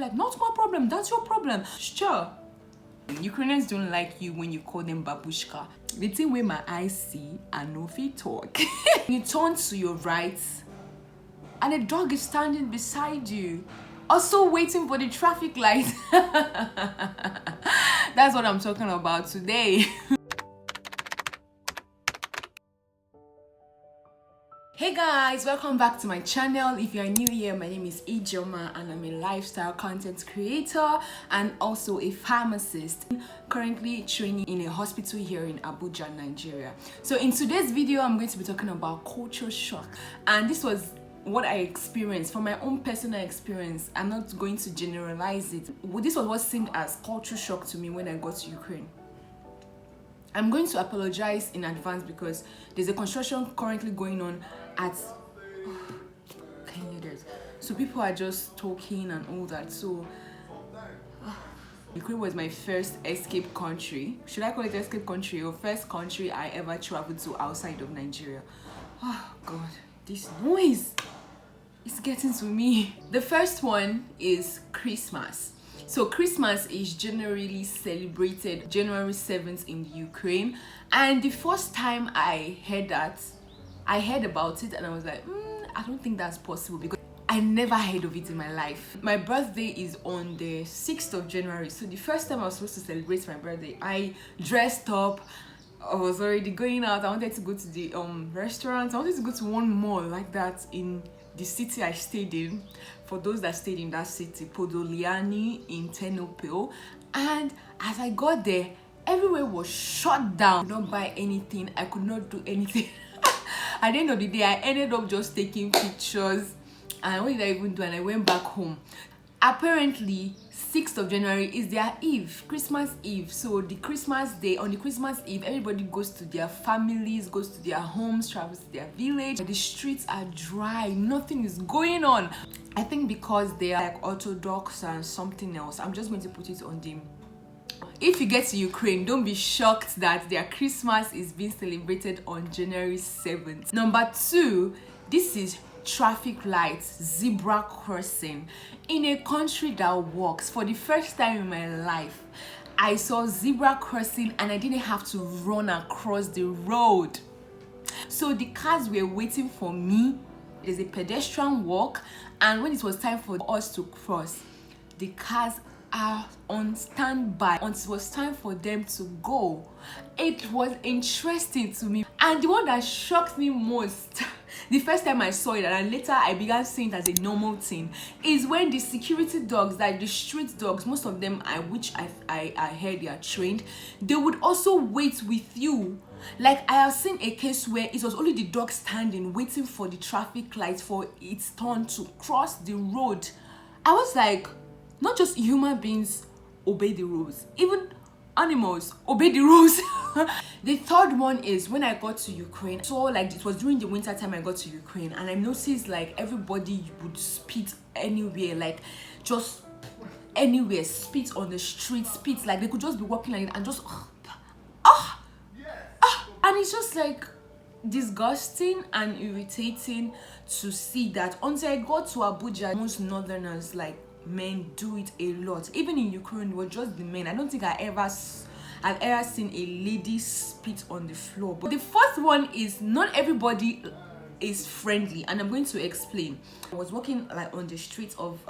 Like, not my problem, that's your problem. Sure. Ukrainians don't like you when you call them babushka. The thing where my eyes see and no feet talk. You turn to your right and a dog is standing beside you, also waiting for the traffic light. That's what I'm talking about today. Hey guys, welcome back to my channel. If you are new here, my name is Ejeomah and I'm a lifestyle content creator and also a pharmacist, currently training in a hospital here in Abuja, Nigeria. So in today's video, I'm going to be talking about culture shock, and this was what I experienced from my own personal experience. I'm not going to generalize it. This was what seemed as culture shock to me when I got to Ukraine. I'm going to apologize in advance because there's a construction currently going on at can you hear this? So people are just talking and all that. So Ukraine was my first escape country. Should I call it escape country, or first country I ever traveled to outside of Nigeria? Oh God, this noise is getting to me. The first one is Christmas. So Christmas is generally celebrated January 7th in Ukraine, and the first time I heard about it and I was like, I don't think that's possible because I never heard of it in my life. My birthday is on the 6th of January, so the first time I was supposed to celebrate my birthday, I dressed up. I was already going out. I wanted to go to the restaurant. I wanted to go to one mall like that in the city I stayed in. For those that stayed in that city, Podoliani in Tenopil. And as I got there, everywhere was shut down. I could not buy anything. I could not do anything. At the end of the day, I ended up just taking pictures. And what did I even do? And I went back home. Apparently, 6th of January is their Eve, Christmas Eve. So the Christmas day, on the Christmas Eve, everybody goes to their families, goes to their homes, travels to their village. The streets are dry, nothing is going on. I think because they are like Orthodox and something else. I'm just going to put it on them. If you get to Ukraine, don't be shocked that their Christmas is being celebrated on January 7th. Number 2, this is traffic lights, zebra crossing. In a country that works, for the first time in my life, I saw zebra crossing and I didn't have to run across the road. So the cars were waiting for me. There's a pedestrian walk, and when it was time for us to cross, the cars are on standby until it was time for them to go. It was interesting to me, and the one that shocked me most, the first time I saw it and later I began seeing it as a normal thing, is when the security dogs, like the street dogs, most of them I heard they are trained, they would also wait with you. Like I have seen a case where it was only the dog standing waiting for the traffic light for its turn to cross the road. I was like, not just human beings obey the rules, even animals obey the rules. The third one is when I got to Ukraine. So like it was during the winter time I got to Ukraine, and I noticed like everybody would spit anywhere, like just anywhere, spit on the street, spit, like they could just be walking like it and just and it's just like disgusting and irritating to see that. Until I got to Abuja, most northerners, like men, do it a lot. Even in Ukraine, it was just the men. I don't think I've ever seen a lady spit on the floor. But the fourth one is not everybody is friendly, and I'm going to explain. I was walking like on the streets of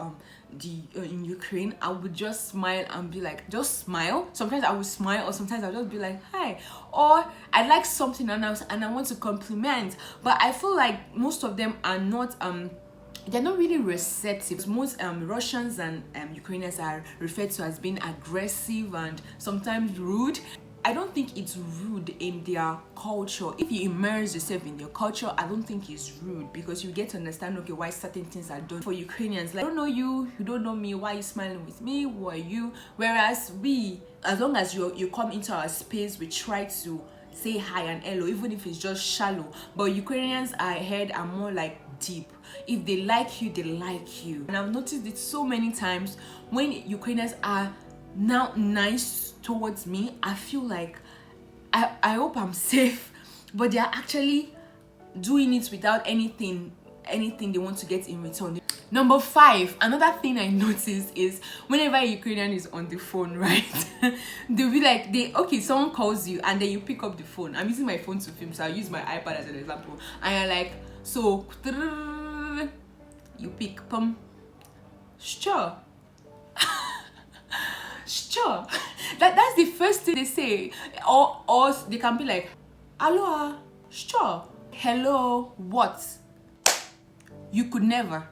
in Ukraine. I would just smile and be like, just smile. Sometimes I would smile, or sometimes I'll just be like, hi, or I like something and I want to compliment. But I feel like most of them are not they're not really receptive. Most Russians and Ukrainians are referred to as being aggressive and sometimes rude. I don't think it's rude in their culture. If you immerse yourself in their culture, I don't think it's rude, because you get to understand, okay, why certain things are done. For Ukrainians, like, I don't know you, you don't know me, why are you smiling with me, who are you? Whereas we, as long as you come into our space, we try to say hi and hello, even if it's just shallow. But Ukrainians, I heard, are more like deep. If they like you, they like you. And I've noticed it so many times when Ukrainians are now nice towards me, I feel like I hope I'm safe, but they're actually doing it without anything anything they want to get in return. Number 5, another thing I noticed is whenever a Ukrainian is on the phone, right, they'll be like, someone calls you and then you pick up the phone. I'm using my phone to film, so I'll use my iPad as an example. And you're like, so you pick, sure. Sure. That's the first thing they say. Or they can be like, hello, sure. Hello, what? You could never.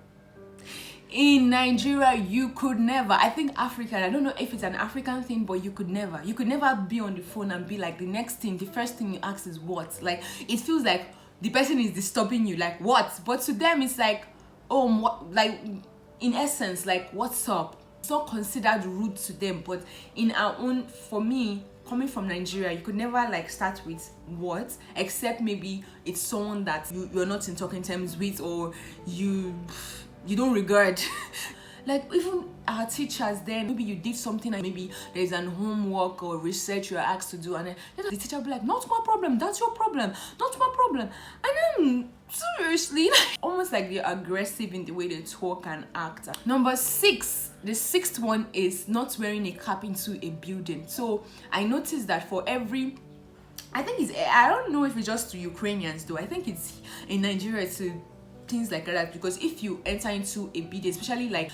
In Nigeria, you could never. I think African, I don't know if it's an African thing, but you could never be on the phone and be like, the first thing you ask is what? Like, it feels like the person is disturbing you, like, what? But to them, it's like, what? Like, in essence, like, what's up? It's not considered rude to them, but in our own, for me, coming from Nigeria, you could never like start with what, except maybe it's someone that you're not in talking terms with, or you don't regard. Like, even our teachers, then maybe you did something and maybe there's an homework or research you're asked to do, and then the teacher will be like, not my problem, that's your problem, not my problem. And then seriously, almost like they're aggressive in the way they talk and act. Number 6, the 6th one is not wearing a cap into a building. So I noticed that for every, I don't know if it's just to Ukrainians though, I think it's in Nigeria to things like that, because if you enter into a building, especially like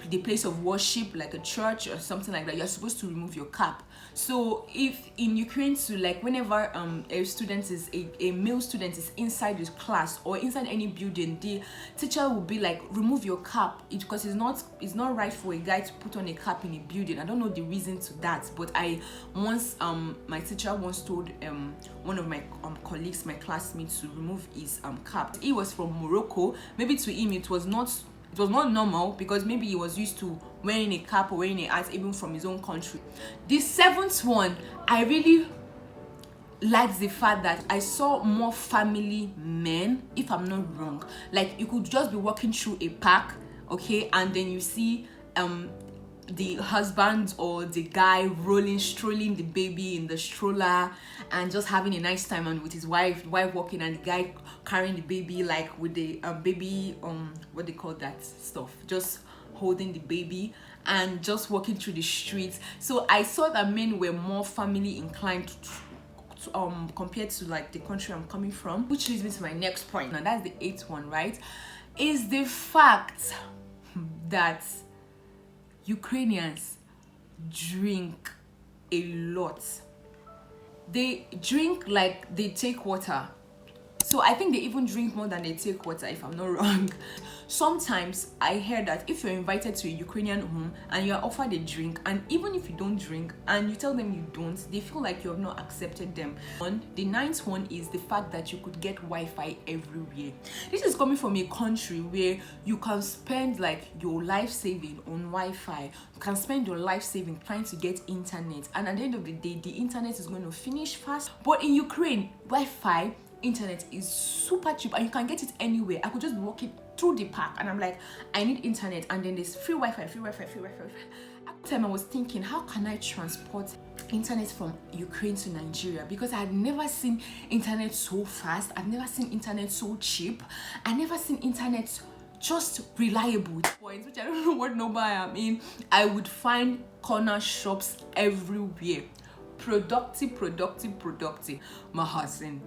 the place of worship, like a church or something like that, you're supposed to remove your cap. So if in Ukraine too, like whenever a student is a male student is inside this class or inside any building, the teacher will be like, remove your cap, because it's not right for a guy to put on a cap in a building. I don't know the reason to that, but my teacher once told one of my colleagues, my classmates, to remove his cap. He was from Morocco. Maybe to him it was not normal, because maybe he was used to wearing a cap or wearing a hat even from his own country. The 7th one, I really liked the fact that I saw more family men, if I'm not wrong. Like, you could just be walking through a park, okay, and then you see the husband or the guy strolling the baby in the stroller and just having a nice time, and with his wife walking, and the guy carrying the baby, like with the baby, what they call that stuff, just holding the baby and just walking through the streets. So I saw that men were more family inclined compared to like the country I'm coming from, which leads me to my next point. Now that's the 8th one, right? Is the fact that Ukrainians drink a lot. They drink like they take water. So I think they even drink more than they take water, if I'm not wrong. Sometimes I hear that if you're invited to a Ukrainian home and you're offered a drink, and even if you don't drink and you tell them you don't, they feel like you have not accepted them. The 9th one is the fact that you could get Wi-Fi everywhere. This is coming from a country where you can spend like your life saving on Wi-Fi. You can spend your life saving trying to get internet, and at the end of the day, the internet is going to finish fast. But in Ukraine, Wi-Fi internet is super cheap and you can get it anywhere. I could just be walking through the park and I'm like, I need internet, and then there's free Wi-Fi. At the time I was thinking, how can I transport internet from Ukraine to Nigeria? Because I had never seen internet so fast, I've never seen internet so cheap, I've never seen internet just reliable. Points, which I don't know what number I am in. I would find corner shops everywhere. Productive. Mahazen.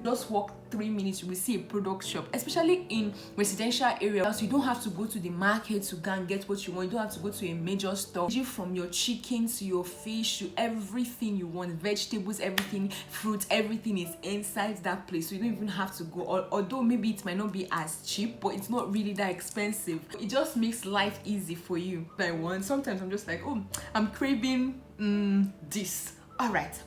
Just walk 3 minutes, you will see a product shop, especially in residential areas. You don't have to go to the market to go and get what you want. You don't have to go to a major store. From your chicken to your fish to everything you want, vegetables, everything, fruits, everything is inside that place. So you don't even have to go. Although maybe it might not be as cheap, but it's not really that expensive. It just makes life easy for you. Sometimes I'm just like, oh, I'm craving this. All right,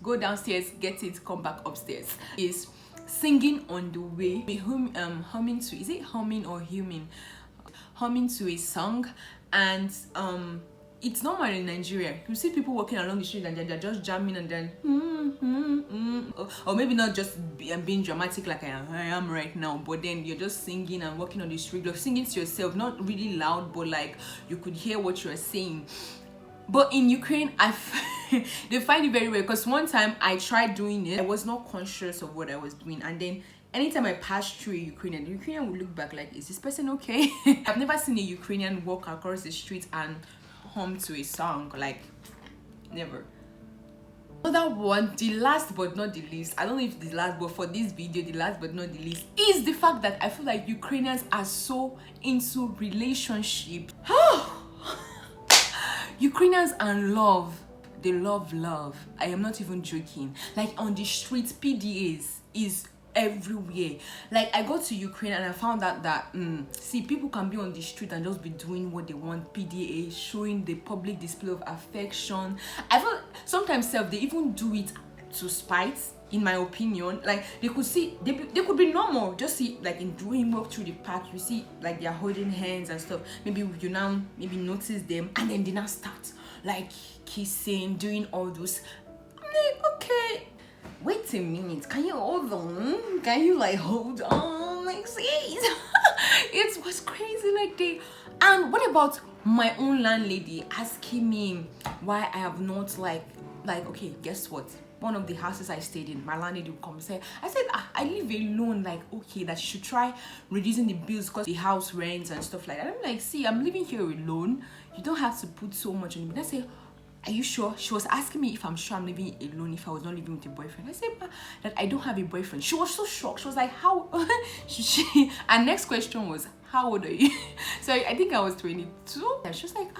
go downstairs, get it, come back upstairs. Is singing on the way, humming to, is it humming or humming to a song, and it's normal in Nigeria. You see people walking along the street and they're just jamming, and then or maybe not just being dramatic like I am right now, but then you're just singing and walking on the street, you're singing to yourself, not really loud, but like you could hear what you're saying. But in Ukraine, they find it very weird, because one time I tried doing it, I was not conscious of what I was doing, and then anytime I pass through a Ukrainian, the Ukrainian will look back like, is this person okay? I've never seen a Ukrainian walk across the street and hum to a song, like, never. Another one, the last but not the least, I don't know if the last, but for this video, the last but not the least, is the fact that I feel like Ukrainians are so into relationship. Ukrainians and love, they love love. I am not even joking. Like on the streets, PDAs is everywhere. Like I go to Ukraine and I found out that see, people can be on the street and just be doing what they want. PDA, showing the public display of affection. I feel sometimes they even do it to spite, in my opinion. Like they could see, they could be normal, just see like in doing walk through the park, you see like they're holding hands and stuff. Maybe you now notice them, and then they now start like kissing, doing all those. I'm like, okay, wait a minute, can you hold on? Can you like hold on? Like, see, it was crazy. Like they, and what about my own landlady asking me why I have not like okay, guess what? One of the houses I stayed in, my landlady would come and say, I said, I live alone, like, okay, that she should try reducing the bills because the house rents and stuff like that. I'm like, see, I'm living here alone. You don't have to put so much on me. I say, are you sure? She was asking me if I'm sure I'm living alone, if I was not living with a boyfriend. I said that I don't have a boyfriend. She was so shocked. She was like, how? And next question was, how old are you? So I think I was 22. And she was like,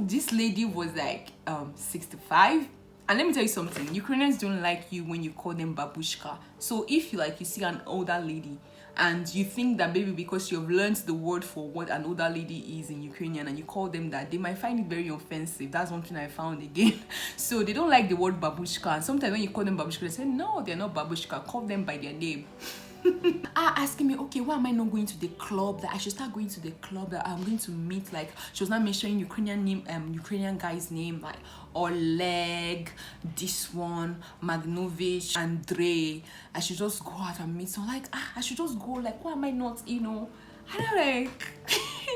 this lady was like 65. And let me tell you something, Ukrainians don't like you when you call them babushka. So if you see an older lady and you think that maybe because you've learned the word for what an older lady is in Ukrainian and you call them that, they might find it very offensive. That's one thing I found again. So they don't like the word babushka. And sometimes when you call them babushka, they say, no, they're not babushka. Call them by their name. Asking me, okay, why am I not going to the club? That I should start going to the club, that I'm going to meet, like, she was not mentioning Ukrainian name, Ukrainian guy's name, like Oleg, this one, Magnovich, Andre. I should just go out and meet someone. Like, I should just go. Like, why am I not, And I'm like,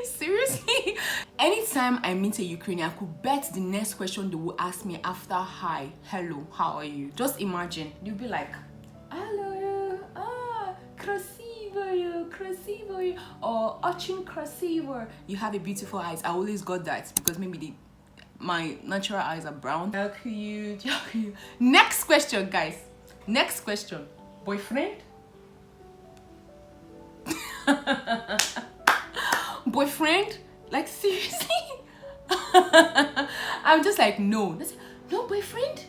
seriously? Anytime I meet a Ukrainian, I could bet the next question they will ask me after hi, hello, how are you? Just imagine, you'll be like, hello. Krasivo, or очень красиво. You have a beautiful eyes. I always got that because maybe my natural eyes are brown. How cute. Next question, guys. Next question. Boyfriend? Boyfriend? Like, seriously? I'm just like, no. That's, no boyfriend?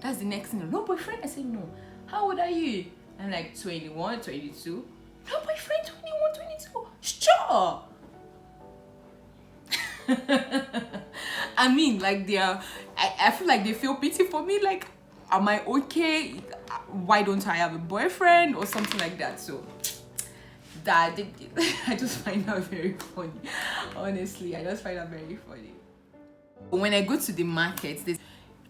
That's the next thing. No boyfriend? I said no. How old are you? I'm like 21, 22. No boyfriend, 21, 22. Sure. I mean, like I feel like they feel pity for me. Like, am I okay? Why don't I have a boyfriend or something like that? So that I just find that very funny. Honestly, I just find that very funny. When I go to the market,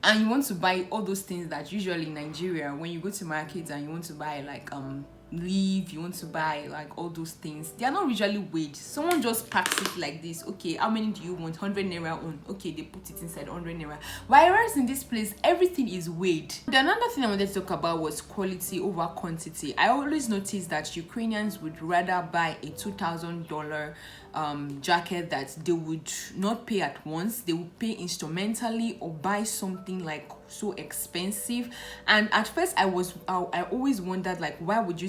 and you want to buy all those things that usually in Nigeria, when you go to markets and you want to buy like leaf, you want to buy like all those things, they are not usually weighed. Someone just packs it like this. Okay, how many do you want? 100 naira on. Okay, they put it inside 100 naira. Whereas in this place, everything is weighed. The another thing I wanted to talk about was quality over quantity. I always noticed that Ukrainians would rather buy a $2,000 jacket that they would not pay at once. They would pay instrumentally or buy something like so expensive. And at first I always wondered, like, why would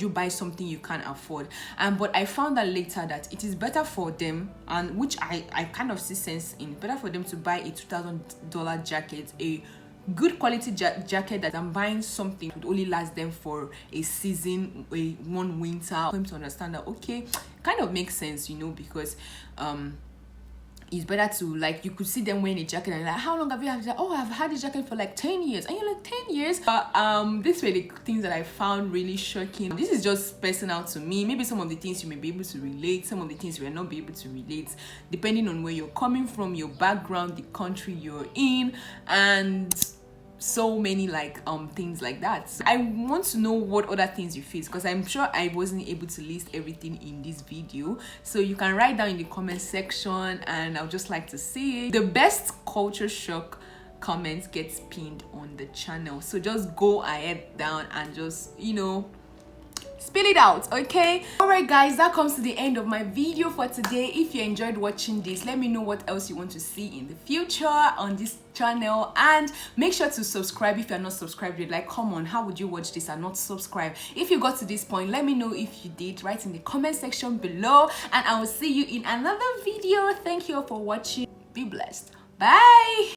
you buy something you can't afford? But I found out later that it is better for them, and which I kind of see sense in, better for them to buy a $2,000 jacket, a good quality jacket that I'm buying something would only last them for a season, one winter. For them to understand that, okay, kind of makes sense, because it's better to, like, you could see them wearing a jacket and like, how long have you had that? Oh, I've had this jacket for like 10 years. And you're like, 10 years? These were the things that I found really shocking. This is just personal to me. Maybe some of the things you may be able to relate, some of the things you will not be able to relate, depending on where you're coming from, your background, the country you're in, and so many things like that. I want to know what other things you face, because I'm sure I wasn't able to list everything in this video. So you can write down in the comment section and I'll just like to see it. The best culture shock comments gets pinned on the channel. So just go ahead down and just, you know, spill it out. Okay, all right guys, that comes to the end of my video for today. If you enjoyed watching this, let me know what else you want to see in the future on this channel, and make sure to subscribe if you're not subscribed. You're like, come on, how would you watch this and not subscribe? If you got to this point, let me know if you did. Write in the comment section below, and I will see you in another video. Thank you all for watching. Be blessed. Bye.